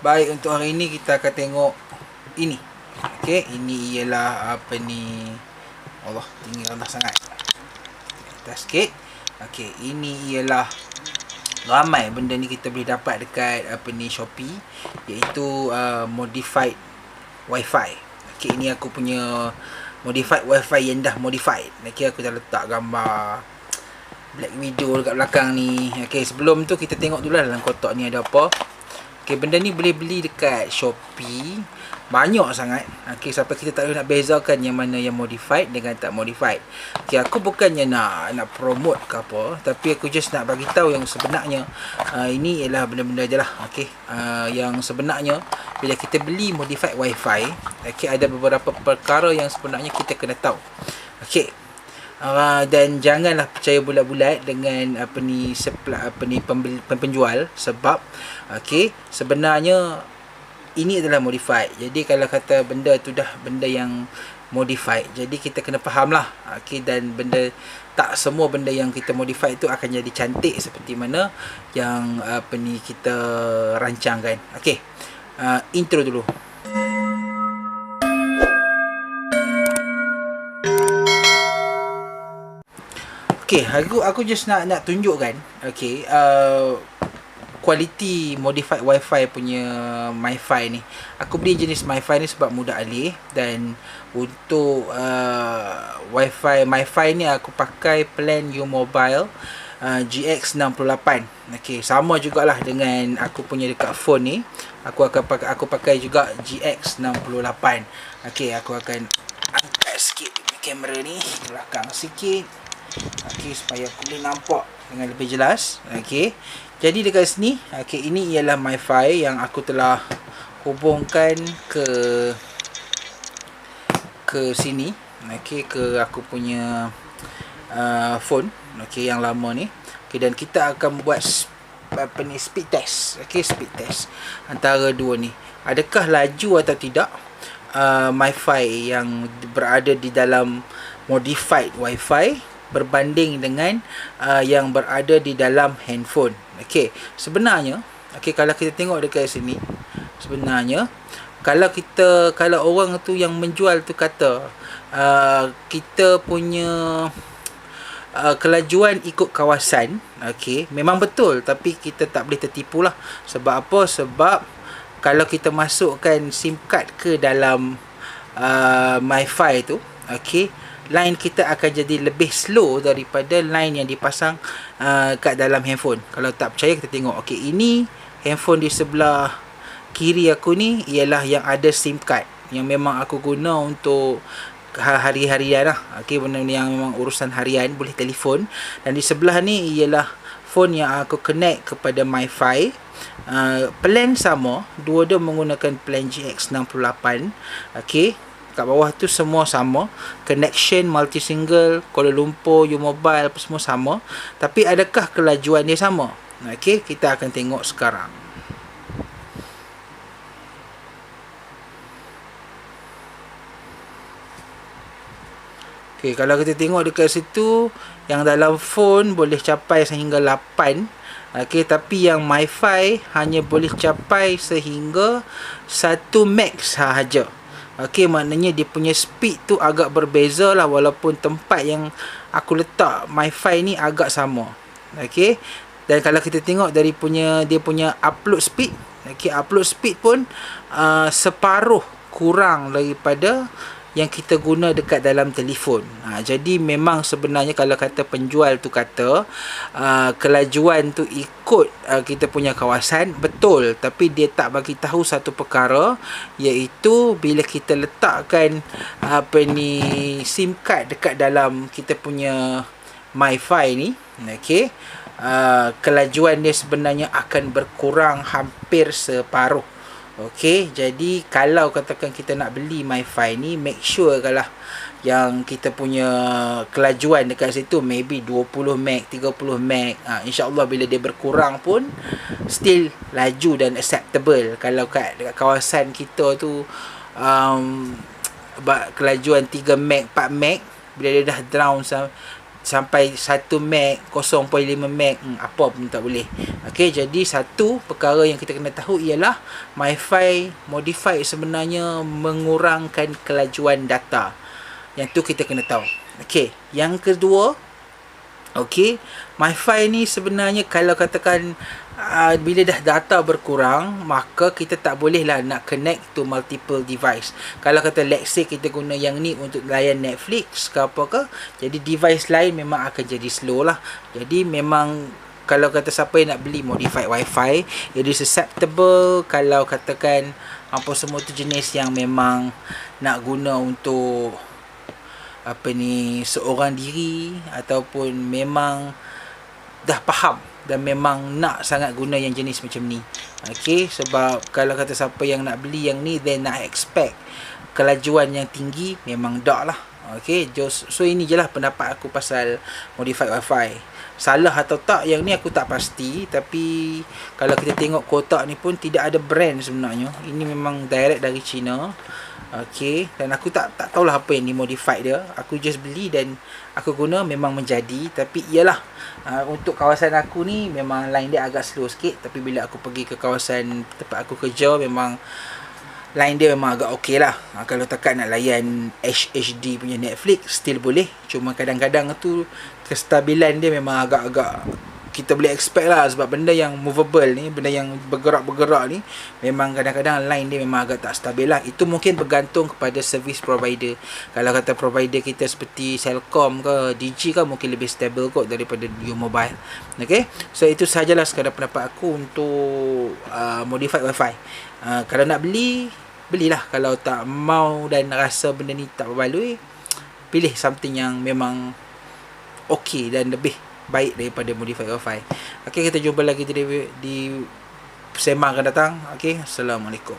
Baik, untuk hari ini kita akan tengok ini. Okey, ini ialah apa ni? Allah, tinggi rendah sangat. Atas sikit. Okey, ini ialah ramai benda ni kita boleh dapat dekat apa ni Shopee, iaitu modified wifi. Okey, ini aku punya modified wifi yang dah modified. Okey, aku dah letak gambar Black Widow dekat belakang ni. Okey, sebelum tu kita tengok dulu lah dalam kotak ni ada apa. Okey, benda ni boleh beli dekat Shopee. Banyak sangat. Okey, sampai kita tak boleh nak bezakan yang mana yang modified dengan tak modified. Okey, aku bukannya nak promote ke apa, tapi aku just nak bagi tahu yang sebenarnya ini ialah benda-benda je lah. Okey, yang sebenarnya bila kita beli modified wifi, okey, ada beberapa perkara yang sebenarnya kita kena tahu. Okey. Dan janganlah percaya bulat-bulat dengan penjual, sebab okey, sebenarnya ini adalah modified. Jadi kalau kata benda tu dah benda yang modified, jadi kita kena faham lah. Okey, dan benda tak semua benda yang kita modify itu akan jadi cantik seperti mana yang kita rancangkan. Okey, intro dulu. Okay, aku just nak tunjukkan, okay, kualiti modified wifi punya MiFi ni. Aku beli jenis MiFi ni sebab mudah alih, dan untuk wifi MiFi ni aku pakai plan U-Mobile GX68. Okay, sama jugalah dengan aku punya dekat phone ni. Aku pakai juga GX68. Okay, aku akan angkat sikit kamera ni ke belakang sikit. Okey, supaya aku boleh nampak dengan lebih jelas. Okey, jadi dekat sini, okey, ini ialah MiFi yang aku telah hubungkan ke sini. Okey, ke aku punya phone, okey, yang lama ni. Okey, dan kita akan buat speed test. Okey, speed test antara dua ni. Adakah laju atau tidak MiFi yang berada di dalam modified wifi berbanding dengan yang berada di dalam handphone. Okey, sebenarnya, okey, kalau kita tengok dekat sini, sebenarnya kalau orang tu yang menjual tu kata kita punya kelajuan ikut kawasan, okey, memang betul, tapi kita tak boleh tertipu lah. Sebab apa? Sebab kalau kita masukkan SIM card ke dalam MiFi tu, okey, line kita akan jadi lebih slow daripada line yang dipasang kat dalam handphone. Kalau tak percaya, kita tengok. Okey, ini handphone di sebelah kiri aku ni ialah yang ada SIM card, yang memang aku guna untuk hari-harian lah. Okey, benda yang memang urusan harian, boleh telefon. Dan di sebelah ni ialah phone yang aku connect kepada MiFi. Plan sama, dua-dua menggunakan plan GX68. Okey, kat bawah tu semua sama, connection multi-single, Kuala Lumpur, U-Mobile, apa semua sama. Tapi adakah kelajuan dia sama? Okey, kita akan tengok sekarang. Okey, kalau kita tengok dekat situ, yang dalam phone boleh capai sehingga 8. Okey, tapi yang MiFi hanya boleh capai sehingga 1 max sahaja. Okey, maknanya dia punya speed tu agak berbeza lah, walaupun tempat yang aku letak MiFi ni agak sama. Okey, dan kalau kita tengok dari dia punya upload speed, okey, upload speed pun separuh kurang daripada yang kita guna dekat dalam telefon. Jadi memang sebenarnya kalau kata penjual tu kata kelajuan tu ikut kita punya kawasan, betul, tapi dia tak bagi tahu satu perkara, iaitu bila kita letakkan SIM card dekat dalam kita punya MiFi ni, okey, kelajuan dia sebenarnya akan berkurang hampir separuh. Okey, jadi kalau katakan kita nak beli MiFi ni, make sure kalau yang kita punya kelajuan dekat situ maybe 20 meg, 30 meg. InsyaAllah bila dia berkurang pun still laju dan acceptable. Kalau dekat kawasan kita tu kelajuan 3 meg, 4 meg, bila dia dah sampai 1 meg, 0.5 meg, apa pun tak boleh. Okey, jadi satu perkara yang kita kena tahu ialah MiFi modified sebenarnya mengurangkan kelajuan data. Yang tu kita kena tahu. Okey, yang kedua, okey, MiFi ni sebenarnya kalau katakan bila dah data berkurang, maka kita tak boleh lah nak connect to multiple device. Kalau kata let's say kita guna yang ni untuk layan Netflix ke apa ke, jadi device lain memang akan jadi slow lah. Jadi memang kalau kata siapa yang nak beli modified Wi-Fi, it is susceptible kalau katakan apa semua tu jenis yang memang nak guna untuk apa ni, seorang diri, ataupun memang dah faham dan memang nak sangat guna yang jenis macam ni. Okey, sebab kalau kata siapa yang nak beli yang ni, then nak expect kelajuan yang tinggi, memang tak lah. Okey, so ini je lah pendapat aku pasal modified Wi-Fi. Salah atau tak yang ni aku tak pasti, tapi kalau kita tengok kotak ni pun tidak ada brand sebenarnya. Ini memang direct dari China. Okey, dan aku tak tahulah apa yang ni modified dia. Aku just beli dan aku guna, memang menjadi. Tapi iyalah, untuk kawasan aku ni memang line dia agak slow sikit. Tapi bila aku pergi ke kawasan tempat aku kerja, memang line dia memang agak okey lah. Kalau takat nak layan HD punya Netflix, still boleh. Cuma kadang-kadang tu kestabilan dia memang agak-agak kita boleh expect lah, sebab benda yang movable ni, benda yang bergerak-bergerak ni, memang kadang-kadang line dia memang agak tak stabil lah. Itu mungkin bergantung kepada service provider. Kalau kata provider kita seperti Celcom ke Digi kan, mungkin lebih stabil kot daripada U Mobile. Okay, so itu sahajalah sekadar pendapat aku untuk modified Wi-Fi. Kalau nak beli, belilah. Kalau tak mau dan rasa benda ni tak berbaloi, pilih something yang memang okey dan lebih baik daripada modified Wi-Fi. Okey, kita jumpa lagi di sembang akan datang. Okey, Assalamualaikum.